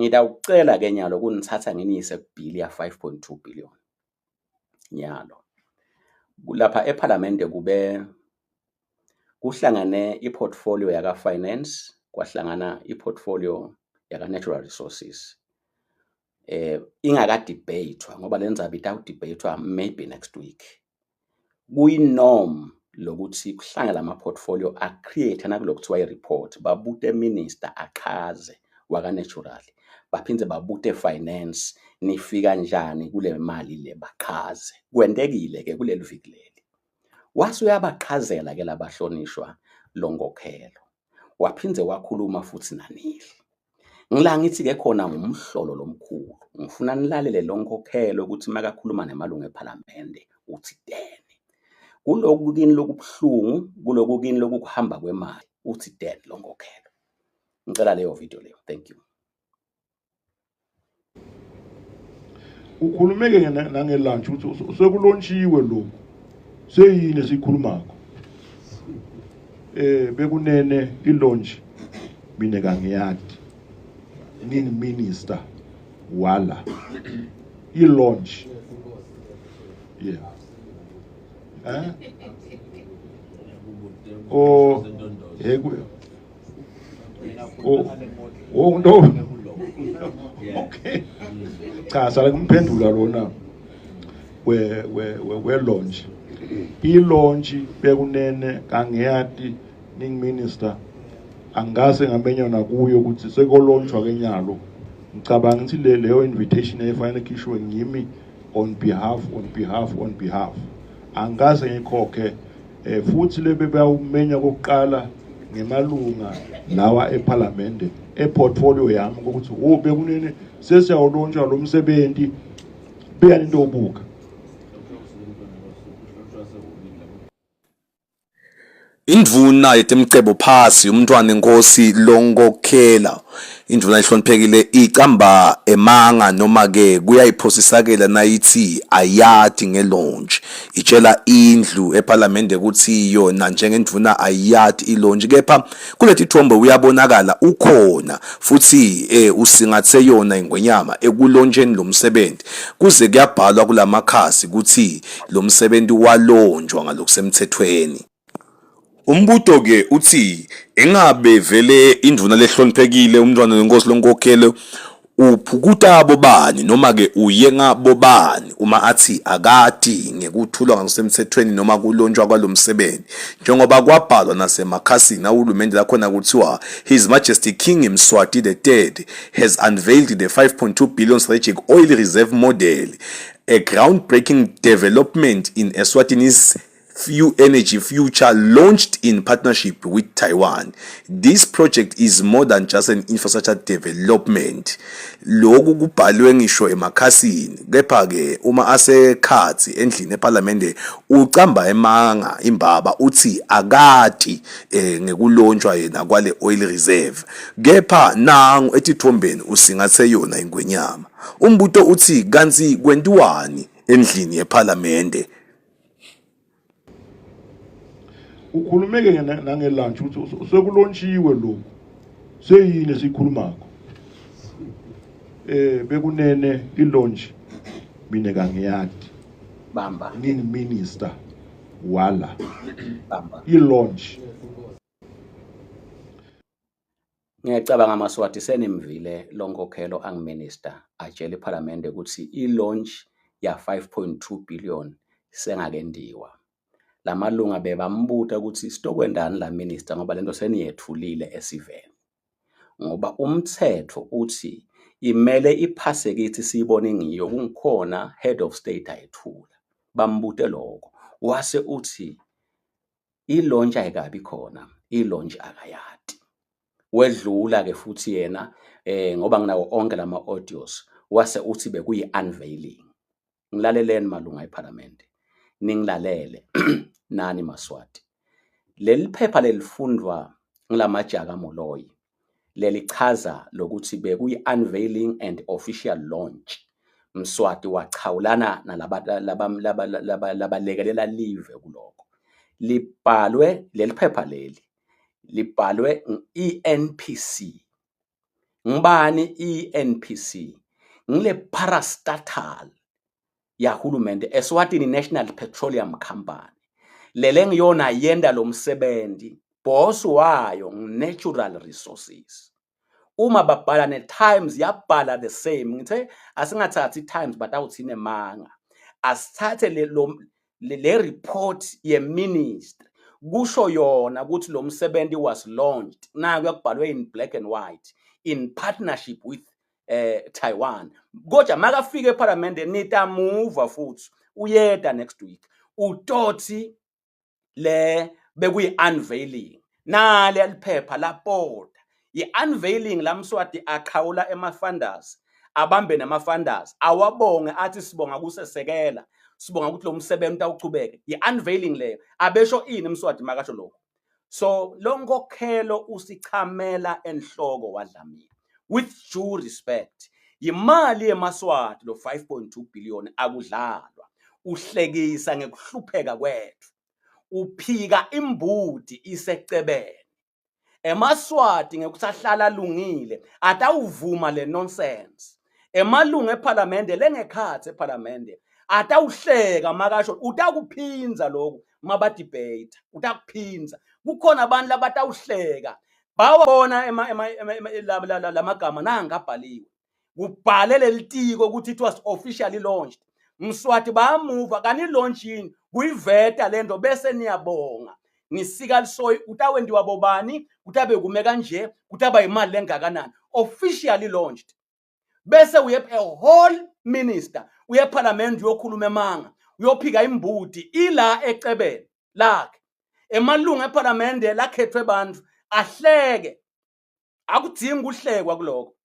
Ngidawucela ke nyalo kunithatha nginiyise kubhili ya 5.2 billion. Nyalo. Lapha ePhalamende kuhlangane iportfolio yaka finance, kwahlangana iportfolio yaka natural resources. Ingaka debatewa ngoba lenzaba itawudebatewa maybe next week. Kuyinorm lokuthi kuhlangana lama portfolio acreate nakulokuthiwa i-report babute minister aqhaze waka natural. Baphinde babute finance nifika njani kule mali le baqhaze. Kwentekile ke kuleli viki leli. Wase uyabaqhazela ke labahlonishwa lonkokhelo. Waphinde wakhuluma futhi nanili. Ngila ngithi ke khona ngumhlolo lomkhulu. Ngifuna nilalele lonkokhelo ukuthi makakhuluma nemalungu ePhalamende uthi dene. Kuloku kini lokubuhlungu, kuloku kini lokuhamba kwemali uthi dene lonkokhelo. Ngicela leyo video leyo. Thank you. Ukhulumeke nangelunch ukuthi sekulontshiwe lo seyini esikhulumako bekunene ilaunch mina kangiyadi nini minister wala ilaunch yeah oh no okay cha sala kumphendula lona we launch i-launch bekunene kangiyadi ning minister angase ngamenya nakuyo ukuthi sekolaunchwa kenyalo ngicabanga ukuthi leyo invitation efanele khishwe ngimi on behalf angase ngikhokhe futhi lebe bayumenya kokuqala ngemalunga lawa ePhalamende eportfolio yami ukuthi bekunene sesiyawulaunchwa lo msebenzi beyani into obuka. Indvuna yetemcebo phasi umntwana enkosi lonkokhela indvuna ehloniphekile icamba emanga noma ke kuyayiphosisakela nayithi ayadi ngelaunch itshela indlu ePhalamende ukuthi yona njengendvuna ayadi ilaunch kepha kulethi thombe uyabonakala ukhona futhi usingathe yona ingwenyama ekulauncheni lomsebenzi kuze kuyabhalwa kulamakhasi ukuthi lomsebenzi walonjwa ngalokusemthethweni. Umbuto ke uthi engabe vele indvuna lehloniphekile umntwana wenkosi lonkokhelo uphukuta abobani noma ke uyenga bobani uma athi akati ngekuthulwa ngokusemthethweni noma kulonjwa kwalomsebenzi njengoba kwabhalwa nasemakhasini ahulumende lakhona kuthiwa His Majesty King Mswati III has unveiled the 5.2 billion strategic oil reserve model, a groundbreaking development in Eswatini's energy future launched in partnership with Taiwan. This project is more than just an infrastructure development. Lokhu kubhalwe ngisho emakhasini kepha ke uma asekhathi endlini ePhalamende ucamba emanga imbaba uthi akati ngekulonjwa yena kwale oil reserve kepha nangu etithombeni usingathe yona ingwenyama. Umbuto uthi kanti kwentiwani endlini ePhalamende. Ukhulumeke nangelunch ukuthi sekulontshiwe lo seyini esikhulumako bekunene ilaunch mina kangiyadi Bamba nini minister wala bamba ilaunch. Ngiyacabanga Maswati senimvile lonkokhelo angiminister atshela iPhalamende ukuthi ilaunch ya 5.2 billion sengakendiwa. Lamalunga bebambuta ukuthi sitokwendani la minister ngoba lento seniyethulile esiveni. Ngoba umthetho uthi imele iphase kithi siyibone ngiyo kungikhona head of state ayithula. Bambute lokho. Wase uthi ilaunch ayikabi khona, ilaunch akayadi. Wedlula ke futhi yena ngoba nginawo onke lama audios wase uthi bekuyi unveiling. Ngilaleleni malunga ePhalamende. Ningilalele nani Maswati. Leli phepha lelifundwa ngilamajaka Moloyi. Lelichaza lokuthi bekuyi unveiling and official launch. Mswati wachawulana nalabalekelela live kuloko. Libhalwe leli phepha leli libhalwe iNPC ngibani i-NPC ngile parastatal yahulumende Eswatini National Petroleum Company lele ngiyona yenda lo msebenzi boss wayo natural resources. Uma babhala ne-Times yabhala the same ngithe asingathathi i-Times but awuthine manga asithathe le report ye-ministry kusho yona ukuthi lo msebenzi was launched naku yakubhalwe in black and white in partnership with Taiwan. Kodwa makafika eParliament nitamuva futhi uyeda next week utoti le bekuyi-unveiling nale liphepha lapoda i-unveiling lamswati aqhawula ema-funders abambe nama-funders awabonge athi sibonga kusesekela sibonga ukuthi lo msebenzi utawuchubeke i-unveiling leyo abesho ini mswati makasho lokho. So lo nkokhelo usichamela enhloko waDlamini with due respect imali yemaswati lo 5.2 billion akudlalwa uhlekisa ngekuhlupheka kwethu uphika imbudi isecebene emaswati ngekusahlala alungile atawuvuma le nonsense emalungu eParliament lengekhathi eParliament atawuhleka makasho utakuphinza lokho mabadebate utakuphinza kukhona abantu labatawuhleka bawabona lamagama nangabhaliwe kubhale lelitiko ukuthi it was officially launched mswati bayamuva kani launchini kuyiveta lento bese niyabonga nisika lisoyi utawendiwa bobani kutabe kume kanje kutaba imali lengakanani officially launched bese uye a whole minister uye eParliament uyokhuluma emanga uyophika imbudi ila ecebeni lakhe emalungu eParliament lakhethwe abantu ahleke akudingi uhlekwa kuloko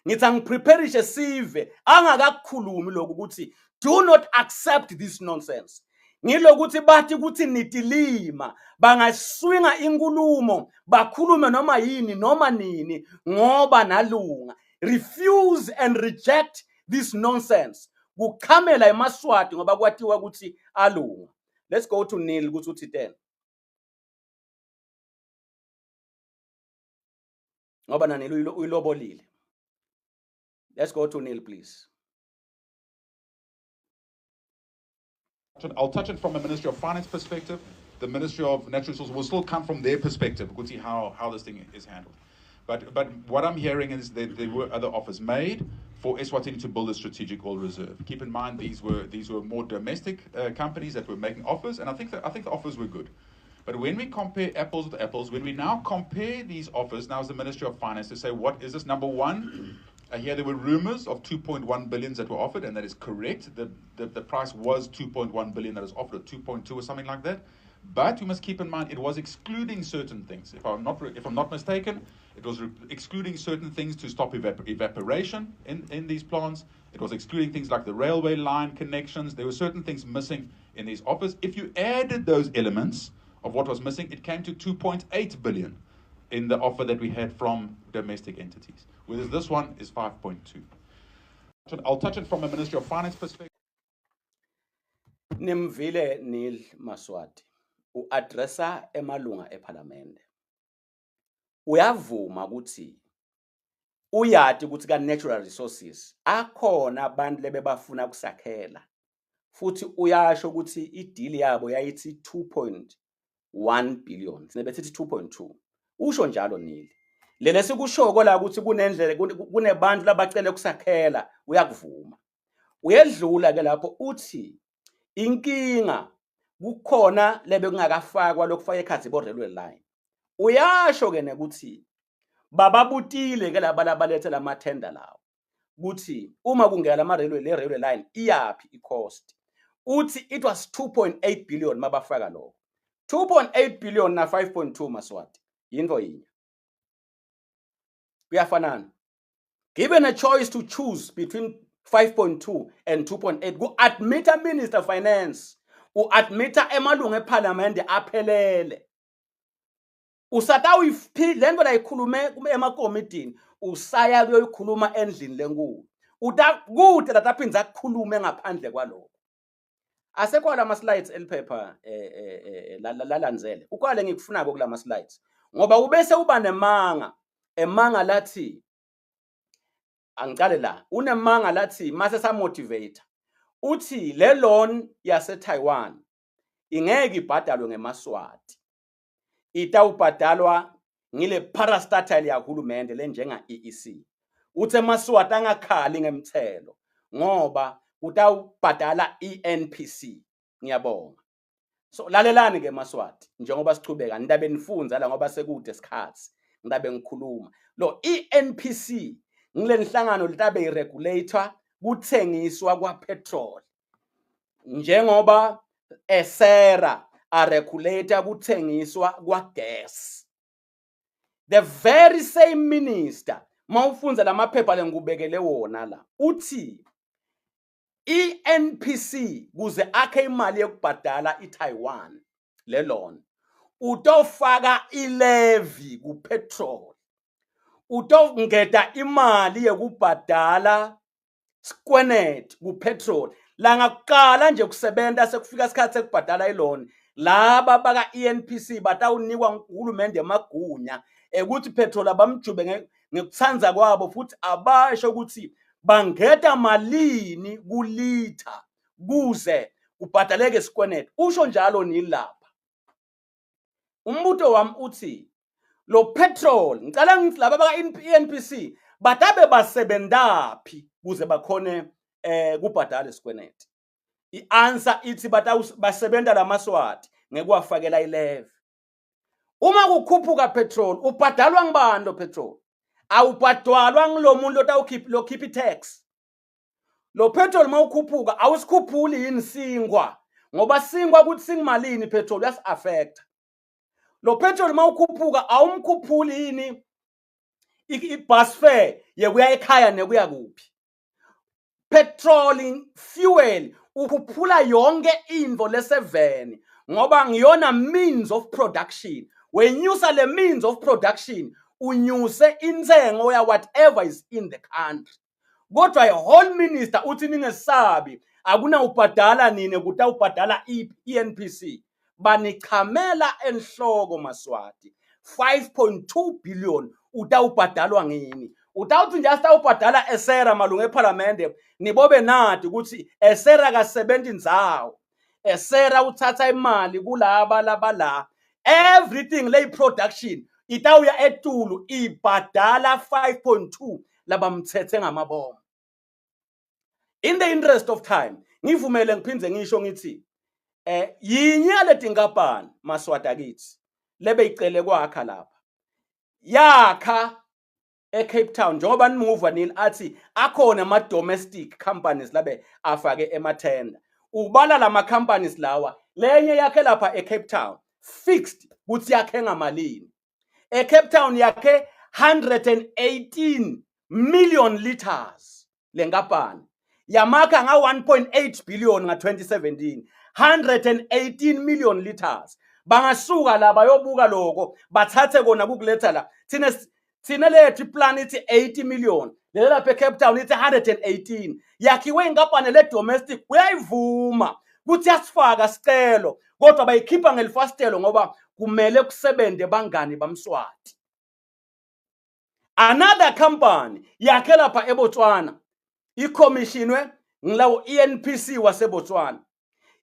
ngithi angipreparishe sive angakakukhulumi lokho ukuthi do not accept this nonsense ngilokuthi bathi ukuthi nitilima bangaswinga inkulumo bakhulume noma yini noma nini ngoba nalunga refuse and reject this nonsense kukhamela emaswati ngoba kwatiwa ukuthi alunga. Let's go to Neil ukuthi uthi 10 ngoba nanilo uyilobolile. Let's go to Neil, please. I'll touch it from a Ministry of Finance perspective. The Ministry of Natural Resources will still come from their perspective. We'll see how this thing is handled. But what I'm hearing is that there were other offers made for Eswatini to build a strategic oil reserve. Keep in mind these were more domestic companies that were making offers, and I think the offers were good. But when we compare apples with apples, when we now compare these offers, now as the Ministry of Finance to say, what is this? Number one, here there were rumors of 2.1 billion that were offered, and that is correct. The price was 2.1 billion that was offered, or 2.2 or something like that. But you must keep in mind it was excluding certain things. If I'm not mistaken, it was excluding certain things to stop evaporation in these plants. It was excluding things like the railway line connections. There were certain things missing in these offers. If you added those elements of what was missing, it came to 2.8 billion in the offer that we had from domestic entities. Whereas this one is 5.2. I'll touch it from a Ministry of Finance perspective. Nimvile Neil Maswati uaddressa emalunga eParliament. Uyavuma ukuthi uyati ukuthi ka natural resources akhona abantu lebebafuna kusakhela futhi uyasho ukuthi ideal yabo yayithi 2.1 billion sinebethi 2.2 usho njalo Neil lele sikushoko la ukuthi kunendlela kunebantu labacela kusakhela uyakuvuma uyedlula ke lapho uthi inkinga kukhona lebe kungakafakwa lokufaka ekhathi bo railway line uyasho ke nekuthi bababutile ke labalethe lama tender lawo ukuthi uma kungela lama railway line iyapi icost uthi it was 2.8 billion mabafaka lokho 2.8 billion na 5.2 Maswati yinto yinye kuyafanana. Given a choice to choose between 5.2 and 2.8 ku admit a Minister of Finance uadmit emalungu eParliament aphelele usata lento la ikhulume emakomitini usaya kuyoyikhuluma endlini lenkulu utakude lataphinza akukhulume ngaphandle kwaloko asekho lama slides eliphepha lalandzele ukwale ngikufunako kulama slides ngoba ubese uba nemanga emanga lathi angicale la unemanga lathi mase sa motivator uthi le loan yase Taiwan ingeke ibhadalwe ngemaswati itawubhadalwa ngile parastatale yahulumende lenjenga EEC uthe maswati angakhali ngemthelo ngoba utawubhadala iNPC. Ngiyabonga. So lalelani ke maswati njengoba sichubeka ndabe nifunza la ngoba sekude isikhathi ndabe ngikhuluma lo iNPC ngile nhlangano litabe iregulator kuthengiswa kwa petrol njengoba esera a regulator kuthengiswa kwa gas. The very same minister mawufunza lamaphepha lengubekele wona la uthi iNPC kuze akhe imali yokubhadala iTaiwan le loan utofaka ilevy ku petrol utongeta imali yokubhadala skwenet ku petrol la ngakuqala nje kusebenta sekufika isikhathi sekubhadala iloan laba baka iNPC batawunikwa uhulumende emagunya ukuthi petrol abamjube ngekutsanza kwabo futhi abasho ukuthi bangeta malini kulitha kuze kubhadaleke skwenet usho njalo nilapha. Umbuto wami uthi lo petrol ngicela ngithi laba baka iNPC batabe basebendaphi kuze bakhone kubhadala skwenet. I-answer ithi basebenta lamaswati ngekuwafakela ileve. Uma kukhuphuka petrol ubhadalwa ngibani lo petrol? Awubhadalwa ngilomuntu otawukhipha tax. Lo petrol mawukhuphuka awusikhuphuli yini singwa ngoba singwa kuthi singimalini petrol yas affect. Lo petrol mawukhuphuka awumkhuphuli yini i-bus fare yekuya ekhaya nekuya kuphi. Petrol fuel ukhuphula yonke info le7 ngoba ngiyona means of production. When you sell the means of production unyuse intengo ya whatever is in the country. Kodwa whole minister uthi ningesabi akuna ubhadala nini kuta ubhadala iNPC banichamela enhloko maswati 5.2 billion utawubhadalwa ngini utawuthi nje asitawubhadala esera malunga eParliament nibobe nadi ukuthi esera kasebenzi indzawo esera uthatha imali kulaba la everything lay production itawuya etulu ibhadala 5.2 labamthethe ngamabomo. In the interest of time ngivumele ngiphindze ngisho ngithi yinye le tinkampani maswati kithi lebe icele kwakha lapha yakha eCape Town njengoba nimuva nini athi akhona ama domestic companies labe afake emathenda ubala lama companies lawa lenye yakhe lapha eCape Town fixed kuthi yakhe ngamalini eCape Town yakhe 118 million liters lenkampani yamakha nga 1.8 billion nga 2017 118 million liters bangasuka la bayobuka lokho bathathe kona kukuletha la thina lethu plan ithi 80 million le lapha eCape Town ithi 118 yakhiwe inkampani le domestic uyayivuma kuthi yasifaka sicelo kodwa bayikhipha ngelifastelo ngoba kumele kusebende bangani bamswati. Another company yakhe lapha eBotswana icommissionwe ngilawo iNPC waseBotswana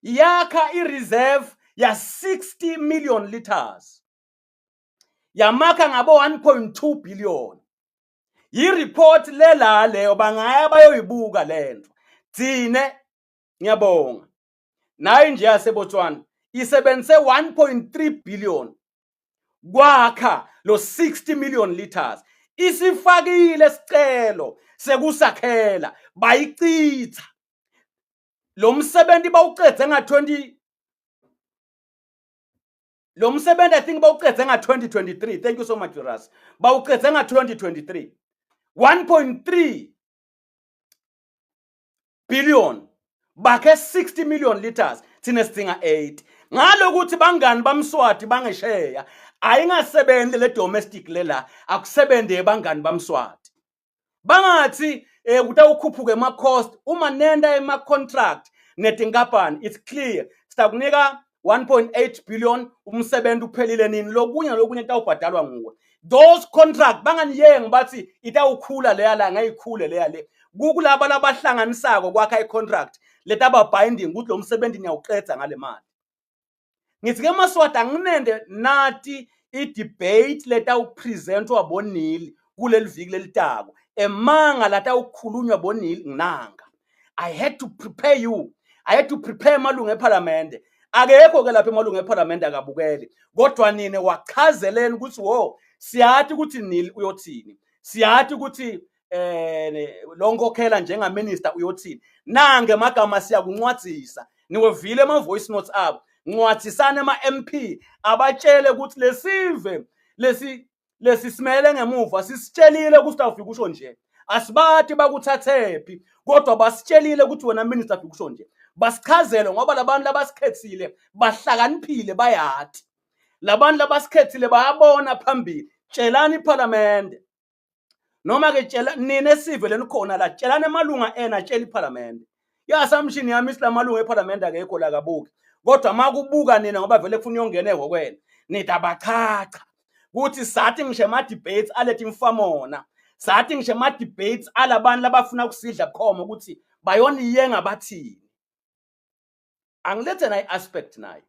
yakha ireserve ya 60 million liters yamakha ngabo 1.2 billion. Yi-report lela leyo bangaya bayoyibuka lento thine ngiyabonga nayo nje yaseBotswana isebenzise 1.3 billion kwakha lo 60 million liters isifakile sicelo sekusakhela bayichitha lo msebenzi bawuqedze nga 20 lo msebenzi I think bawuqedze nga 2023. Thank you so much Ras. Bawuqedze nga 2023 1.3 billion bakhe 60 million liters thina sidinga 8 ngalokuthi bangani bamswati bangesheya ayingasebenzi le domestic lela akusebende bangani bamswati bangathi kutawukhuphuka ema cost uma nenda ema contract netinkampani it's clear sitakunika 1.8 billion umsebenzi uphelile nini lokunye tawubhadalwa nguwe those contract banganiyengi bathi itawukhula leya la ngayikhule leya le kukulaba labahlanganisako kwakha icontract letaba binding ukuthi lo msebenzi niyawuqedza ngale mali. Ngithi ke Maswati anginende nathi i-debate letawupresentwa bonili kuleli viki lelitako emanga latawukhulunywa bonili nginanga. I had to prepare you. I had to prepare malunga eParliament. Akekho ke lapha emalunga eParliament akabukele. Kodwa nine wachazeleni ukuthi wo siyathi ukuthi nili uyothini. Siyathi ukuthi lonkokhela njenga minister uyothini. Nange magama siyakuncwadzisa. Niwe vile ama voice notes abo. Ncwadzisane ama MP abatshele ukuthi lesive lesisimele ngemuva sisitshelile ukuthi awufika usho nje. Asibathi bakuthathephi kodwa basitshelile ukuthi wena minister afika usho nje. Basichazele ngoba labantu labasikhethile bahlakaniphile bayathi. Labantu labasikhethile bayabona phambili. Tshelani iParliament. Noma ke tshela nine sive lenikhona la tshelana emalunga ena tshela iParliament. Yasamshini yami isilamalunga eParliament akekho la kabuki. Kodwa makubuka nina ngoba vele kufuna uyongena ehokwena. Nithi abachacha. Kuthi sathi ngisho ama debates alethe imfamona. Sathi ngisho ama debates alabantu labafuna ukusidla khoma ukuthi bayoniyenga bathini. Angilethe nayi aspect nayi.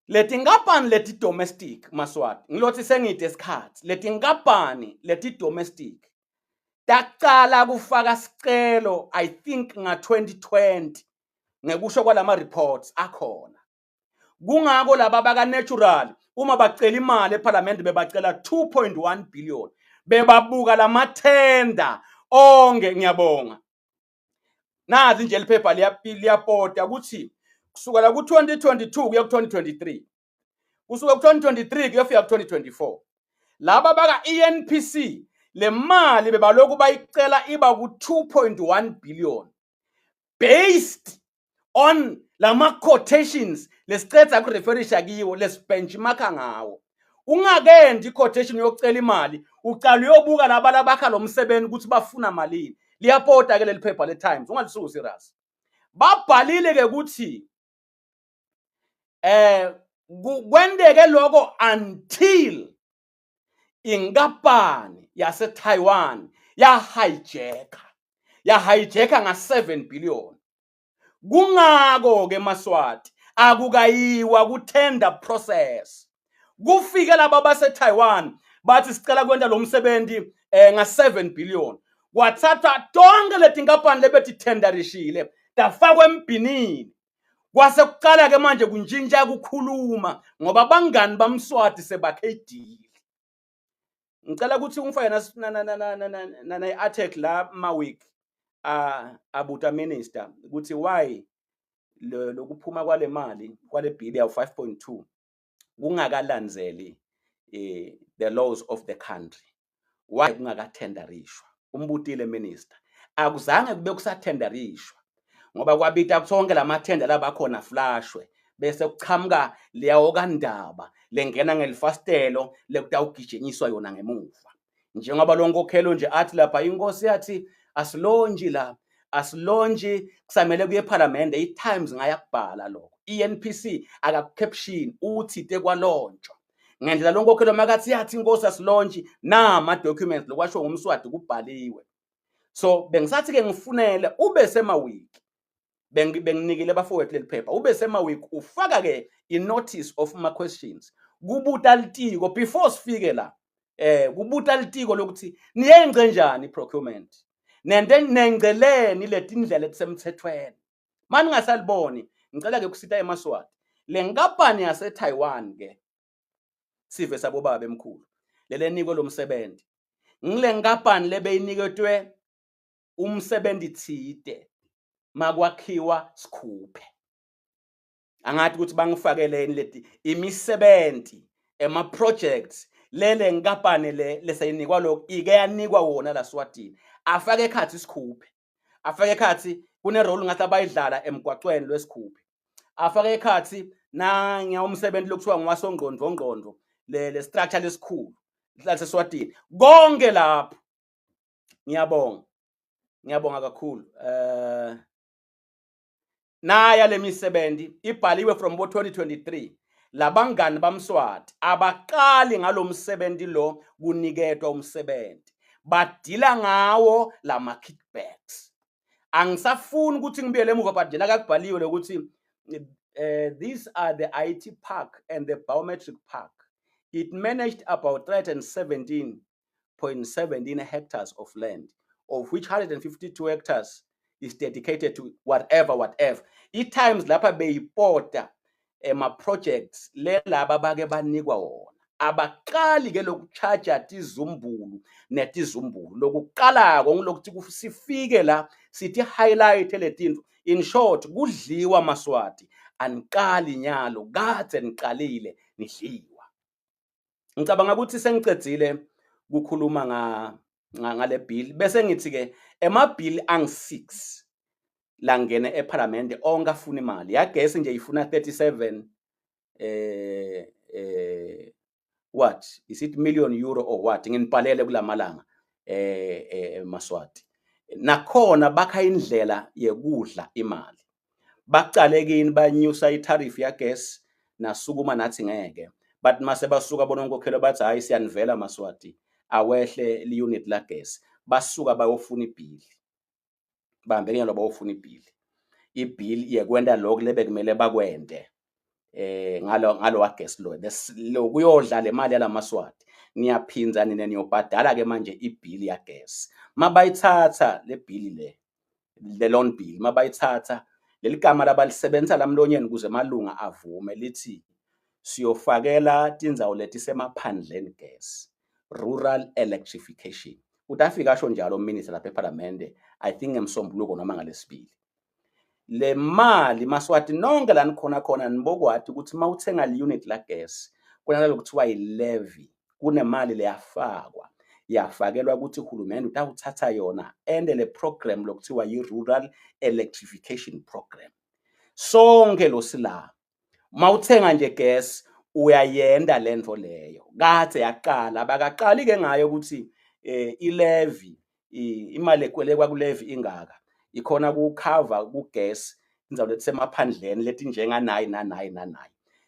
Leti ngapani leti domestic Maswati. Ngilothi sengide isikhathi. Leti ngapani leti domestic. Taqala kufaka sicelo I think nga 2020 ngekusho kwalama reports akhona. Kungako laba baka natural uma bacela imali eParliament bebacela 2.1 billion. Bebabuka lamathenda onke ngiyabonga. Nazi nje liphepha liyapota ukuthi kusuka la ku 2022 kuya ku 2023. Kusuka ku 2023 kuyofika ku 2024. Laba baka ENPC le mali bebaloku bayicela iba ku 2.1 billion. Based on lama quotations lesicetha ku referisha kiwo lesbenchmarka ngawo. Ungakendi quotation yokucela imali uqala uyobuka labala bakha lo msebenzi ukuthi bafuna malini. Liyapota ke leli phepha le Times ungalisuku serious. Babhalile ke ukuthi kwendeke lokho until inkampani yase Taiwan ya hijacka nga 7 billion. Kungako ke Maswati akukayiwa ku tender process. Kufike laba base Taiwan bathi sicela kwenda lo msebenzi nga 7 billion. Kwathatha tonke leti nkampani lebethi tenderishile tafakwe embinini. Kwase kuqala ke manje kunjinja ukukhuluma ngoba bangani bamswati sebakhedile. Ngicela ukuthi ungifake na article la ma-week abuta minister ukuthi why lokuphuma kwale mali kwale bill ya 5.2 kungakalandzeli the laws of the country. Why kungakathenderishwa? Umbutile minister akuzange kube kusathenderishwa ngoba kwabita sonke lamathenda labakhona flashwe bese kuchamuka leyawo kandaba lengena ngelifastelo lekutawugijinyiswa yona ngemuva. Njengoba lonkokhelo nje athi lapha inkosi yathi asilonji la asilonji kusamele kuye eParliament iTimes ngayakubhala lokho. ENPC akakucaption uthi tekwalonjwa. Ngendlela lonkokhelo makathi yathi inkosi asilonji nama documents lokwasho ngumswati kubhaliwe. So bengisathi ke ngifunele ube semawiki benginikile bafowethu leli phepha ube semawiki ufaka ke i-notice of my questions kubuta litiko before sifike la kubuta litiko lokuthi niyenze njani i-procurement nengeleni letindlela etsemthethweni. Manje ngasaliboni ngicela ke kusita eMaswati le nkampani yase Taiwan ke sive sabo baba emkhulu leleniko lomsebenzi ngile nkampani lebeyiniketwe umsebenzi thide makwakhiwa sikhuphe. Angathi ukuthi bangifakeleni leti imisebenzi ema projects lele nkampani leseyinikwa lokho ike yanikwa wona la Swatini afake ekhathi sikhuphe. Afake ekhathi kune role ngathi abayidlala emgwaqweni lwesikhuphe. Afake ekhathi na ngiyawumsebenzi lokuthiwa ngwasongqondvo le structure lesikhulu lase Swatini. Konke lapho ngiyabonga kakhulu. Naya le misebenzi ibhaliwe from 2023 labangani bamSwati abaqali ngalomsebenzi lo kuniketwa umsebenzi, badila ngawo lama kickbacks. Angisafuni ukuthi ngibuyele emuva, but njena kakubhaliwe ukuthi these are the IT park and the biometric park. It managed about 317.17 hectares of land, of which 152 hectares is dedicated to whatever. I-Times lapha beyipota projects le laba bake banikwa wona. Abaqali ke lokucharge tizumbulu netizumbulu. Lokuqalako ngilokuthi sifike la sithi highlight letinto. In short, kudliwa maSwati, aniqali nyalo, kade niqalile nidliwa. Ngicabanga ukuthi sengicedzile ukukhuluma ngale bill bese ngithi ke bill ang6 la ngene eParliament onke afuna imali yagesi nje ifuna 37 what is it million euro or what nginibhalele kulamalanga maSwati. Nakhona bakha indlela yekudla imali, bacale kini banyusa itariff yagesi nasukuma nathi ngeke, but mase basuka bona unkokhelo bathi hayi siyanivela maSwati awehle li unit la gas, basuka bayofuna ibill, bambeke lo bayofuna ibill yekwenda lokho lebe kumele bakwende ngalo wagas lo kuyodla le mali yala maSwati. Niyaphinza nina niyobhadala ke manje ibill yagas. Mabayithatha le bill le loan bill, mabayithatha leligama labalisebenza lamlonyeni kuze malunga avume lithi siyofakela tindzawo leti semaphandleni gas, rural electrification. Utafika asho njalo umminister lapha eParliament, I think ngemsombuluko noma ngalesibili. Le mali maSwati nonke la nikhona nibokwati ukuthi mawuthenga le unit la gas kunalo kuthiwa i-levy, kunemali leyafakwa yafakelwa ukuthi uhulumende utawuthatha yona ende le program lokuthiwa yi-rural electrification program. Sonke lo sila mawuthenga nje gas uyayenda lento leyo kade yaqala, bakaqali ke ngayo ukuthi i-levy imali ekwelekwa ku-levy ingaka ikhona ku-cover ku-gas indzawo lethi semaphandleni leti njenga nayi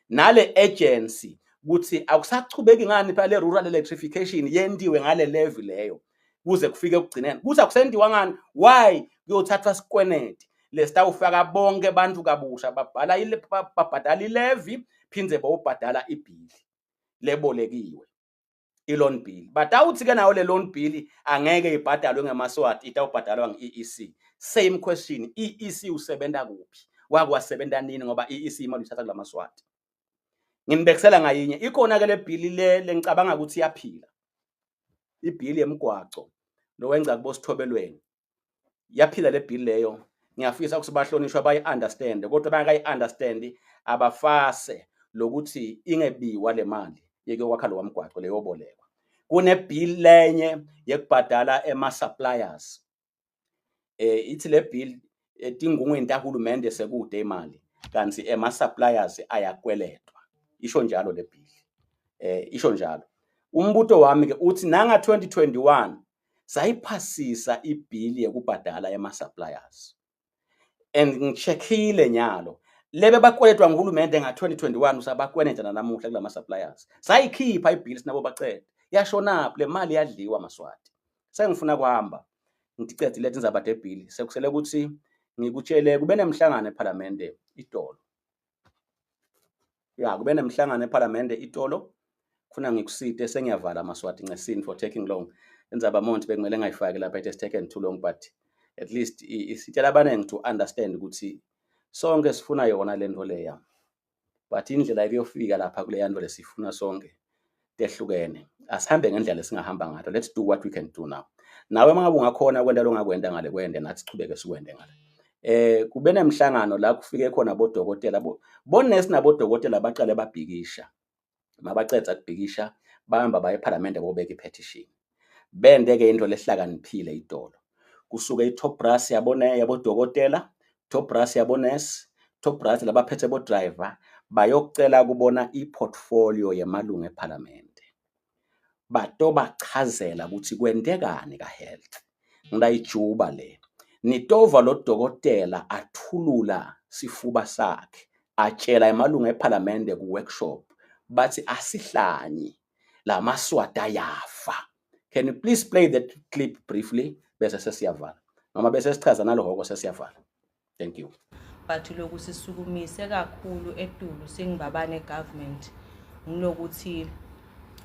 nale agency ukuthi akusachubeki ngani phela le rural electrification yendiwe ngale levy leyo kuze kufike ekugcineni kuthi akusendiwa ngani, why kuyothathwa sikwenede lesitawufaka bonke bantu kabusha babhadala i-levy phindze bawubhadala ibill lebolekiwe, i-loan bill. Batawuthi ke nayo le loan bill angeke ibhadalwe ngemaSwati, itawubhadalwa nge-EEC. Same question, i-EEC usebenta kuphi, wakwasebenta nini ngoba i-EEC imali ithatha kula maSwati. Nginibekisela ngayinye ikhona ke le bill le ngicabanga ukuthi iyaphila, ibill yemgwaco lo wenza kubo Sithobelweni yaphila le bill leyo. Ngiyafisa ukuthi bahlonishwa bayi-understand, kodwa bangakayi-understand abafase lokuthi ingebiwa le mali yeke wakha lo wamgwaco leyo bolekwa. Kune bill lenye yekubhadala ema-suppliers, ithi le bill tingungweni tahulumende sekude imali kanti ema-suppliers ayakweletwa, isho njalo le bill, isho njalo. Umbuto wami ke uthi nanga 2021 sayiphasisa ibill yekubhadala ema-suppliers, and ngicheckile nyalo lebe bakweletwa nguhulumende nga 2021 usabakweneta nanamuhla kula ma-suppliers sayikhipha ibill sinabo bacede yashonaphi le mali yadliwa maSwati. Sengifuna kuhamba ngicede lethi indzaba de bill sekusele ukuthi ngikutshele kube nemhlangano eParliament itolo. Kube nemhlangano eParliament itolo, kufuna ngikusite sengiyavala maSwati ngesini for taking long. Indzaba monti bekumele ngayifaki lapha it has taken too long, but at least isitshela abaningi to understand ukuthi sonke sifuna yona lento leya, but indlela yokufika lapha kule yanto lesifuna sonke tehlukene. Asihambe ngendlela singahamba ngayo. Let's do what we can do now. Nawe mangabe ungakhona kwenda lo ngakwenda ngale kwende nathi sichubeke sikwende ngale. Kube nemhlangano la kufike khona bodokotela bonesi nabodokotela baqale babhikisha. Mabaceda ukubhikisha bahamba baye eParliament bobeka ipetition. Bende ke into lehlakaniphile itolo. Kusuke i-top brass yabodokotela, top brass yabonesi, top brass labaphethe bo driver bayocela kubona i-portfolio yemalungu eParliament. Bato bachazela ukuthi kwendekani kaHealth. Ngidayijuba le. Nitova lo dokotela athulula sifuba sakhe atshela emalunga ePhalamende ku-workshop bathi asihlanye la maswati ayafa. Can you please play that clip briefly bese sesiyavala noma bese sichaza nalohoko sesiyavala? Thank you. But lokhu sisukumise kakhulu etulu singibabane government ngilokuthi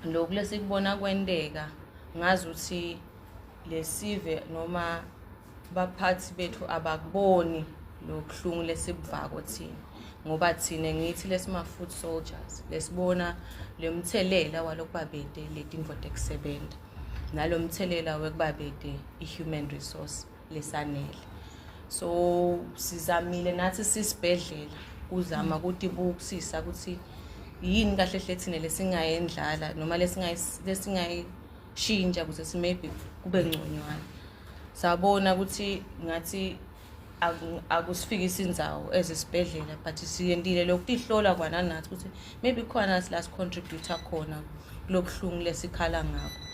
lokhu lesikubona kwendeka ngazi ukuthi lesive noma baphathi bethu abakuboni lokuhlungu lesibuvako thina ngoba thina ngithi lesima foot soldiers lesibona lemthelela walokubabede letindvoda ekusebenza nalomthelela wekubabede ihuman resource lesanele. So sizamile nathi sisibhedlela uzama ukuthi bukusisa ukuthi yini kahle hle thina lesingayendlala noma lesingayishintsha ukuze si maybe kube ngconywana. Sabona ukuthi ngathi akusifikisi indzawo ezisibhedlela but siyendile lokutihlola kwana nathi ukuthi maybe khona las contributor khona lokuhlungu lesikhala ngakho.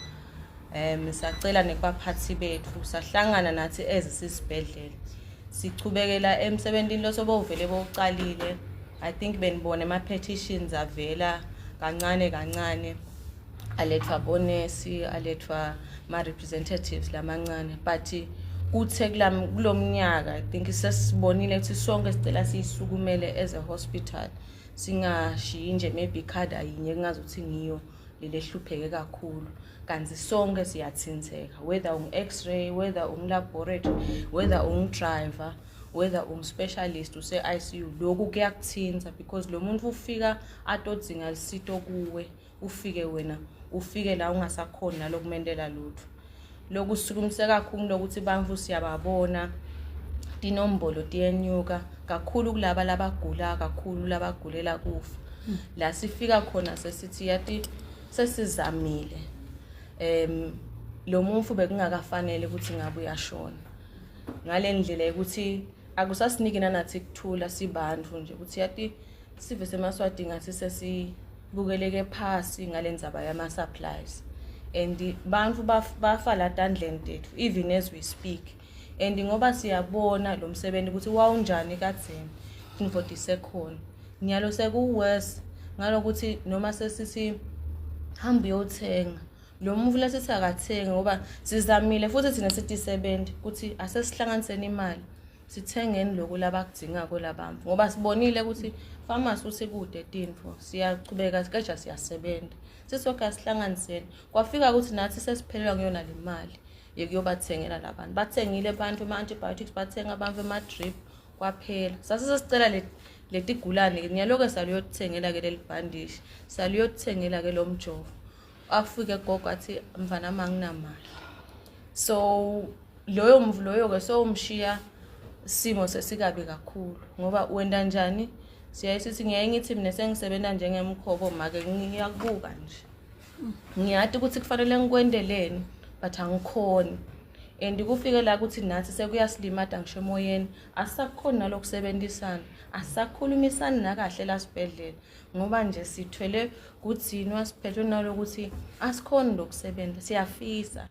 Sacela nekubaphathi bethu sahlangana nathi ezisibhedlela sichubekela emsebentini losobovele bowuqalile. I think benibone ama petitions avela kancane alethwa bonesi alethwa ma representatives lamancane but kuthe kulomnyaka I think sesibonile ukuthi sonke sicela siyisukumele as a hospital singashiyi nje maybe card ayinye kungazuthi ngiyo lelehlupheke kakhulu kanti sonke siyathintheka whether x-ray whether laboratory whether driver whether specialist use ICU lokhu kuyakuthinta because lo muntu ufika atodzinga lisito kuwe ufike wena ufike la ungasakhona lokumendela lutho lokusukumisa kakhulu lokuthi bamfu siyababona tinombolo tiyenyuka kakhulu kulaba labagula kakhulu labagulela kufa la sifika khona sesithi yathi sesizamile lo muntu bekungakafanele ukuthi ngabe uyashona ngale ndlela ukuthi akusasiniki nathi kuthula sibandfu nje ukuthi yathi sive semaswati ngathi sesibukeleke phasi ngalendzaba yama supplies and bantfu bafala tandleni tethu even as we speak and ngoba siyabona lo msebenzi ukuthi wawunjani kadzeni indvodi sekhona nyalo sekuworse ngalokuthi noma sesithi hamba uyothenga lo muntu lesithi akathenga ngoba sizamile futhi thina sithi sebenzi ukuthi asesihlanganiseni imali sithengeni lokho labakudinga kolabamfu ngoba sibonile ukuthi pharmacy usekude tintfo siyachubeka sikeja siyasebenza sisokha sihlanganiseni kwafika ukuthi nathi sesiphelelwa ngiyona le mali yokuyobathengela labantu bathengile abantu ama antibiotics bathenga abantu ama drip kwaphela sasisicela letigulane ngiyaloke saliyothengela ke lelibhandishi saliyothengela ke lo mjovo afike gogo athi mfana manginamali so loyo ke so umshiya simo sesikabi kakhulu ngoba wenda njani siyayisithi ngiyayithi mina sengisebenza njengemkhobo make ngiyakubuka nje ngiyathi ukuthi kufanele ngikwendeleni but angikhoni and kufike la ukuthi nathi sekuyasilima ngisho emoyeni asakhona lokusebenzisana asakhulumisana nakahle la sibhedlela ngoba nje sithwele kuthini wasiphethwe nalokuthi asikhona lokusebenza siyafisa